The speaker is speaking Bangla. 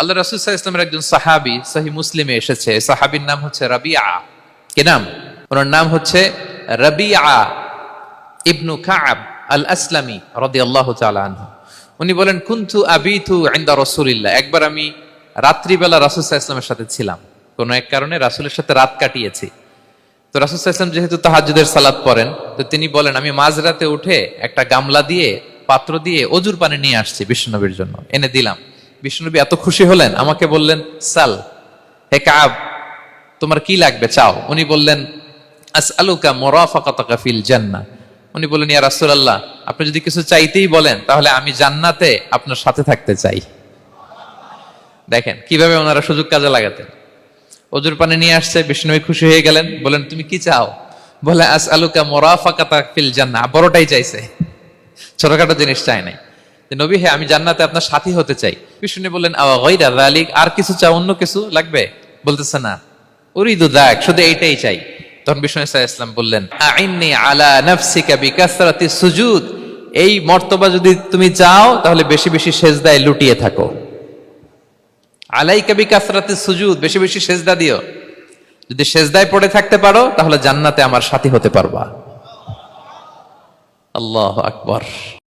আল্লাহ রাসূল সাল্লাল্লাহু আলাইহি ওয়াসাল্লামের একজন সাহাবী সহিহ মুসলিমে এসেছে, সাহাবীর নাম হচ্ছে রাবিআ। কি নাম? ওনার নাম হচ্ছে রাবিআ ইবনু কাব আল আসলামি রাদিয়াল্লাহু তাআলা আনহু। উনি বলেন, কুনতু আবিতু ইনদা রাসূলিল্লাহ, একবার আমি রাত্রিবেলা রাসূল সাল্লাল্লাহু আলাইহি ওয়াসাল্লামের সাথে ছিলাম, কোন এক কারণে রাসূলের সাথে রাত কাটিয়েছি। তো রাসূল সাল্লাল্লাহু আলাইহি ওয়াসাল্লাম যেহেতু তাহাজ্জুদের সালাত পড়েন, তো তিনি বলেন, আমি মাঝরাতে উঠে একটা গামলা দিয়ে, পাত্র দিয়ে অজুর পানি নিয়ে আসছি বিশ্বনবীর জন্য, এনে দিলাম। বিশ্বনবী এত খুশি হলেন, আমাকে বললেন, সাল, হে কাব, তোমার কি লাগবে চাও। উনি বললেন, আসআলুকা মুরাফাকাতাকা ফিল জান্নাহ। উনি বললেন, ইয়া রাসূলুল্লাহ, আপনি যদি কিছু চাইতেই বলেন তাহলে আমি জান্নাতে আপনার সাথে থাকতে চাই। দেখেন কিভাবে ওনারা সুযোগ কাজে লাগাতেন। অজুর পানি নিয়ে আসছে, বিষ্ণুনবী খুশি হয়ে গেলেন, বলেন, তুমি কি চাও? বলে, আসআলুকা মুরাফাকাতাকা ফিল জান্নাহ। বড়টাই চাইছে, ছোটখাটো জিনিস চাই নাই। নবী, হে, আমি জান্নাতে আপনার সাথী হতে চাই। বিষ্ণু বললেন, আওয়া গায়রা যালিক, আর কিছু চাও, অন্য কিছু লাগবে? বলতেছে, না, উরিদু যাক, শুধু এইটাই চাই। তখন বিষ্ণু সাল্লাল্লাহু আলাইহি ওয়াসাল্লাম বললেন, আইন্নি আলা নাফসিকা বিকাসরাতি সুজুদ, এই মর্তবা যদি তুমি চাও তাহলে বেশি বেশি সেজদায় লুটিয়ে থাকো। আলাইকা বিকাসরাতি সুজুদ, বেশি বেশি সেজদা দিও। যদি সেজদায় পড়ে থাকতে পারো তাহলে জান্নাতে আমার সাথী হতে পারবা। আল্লাহু আকবার।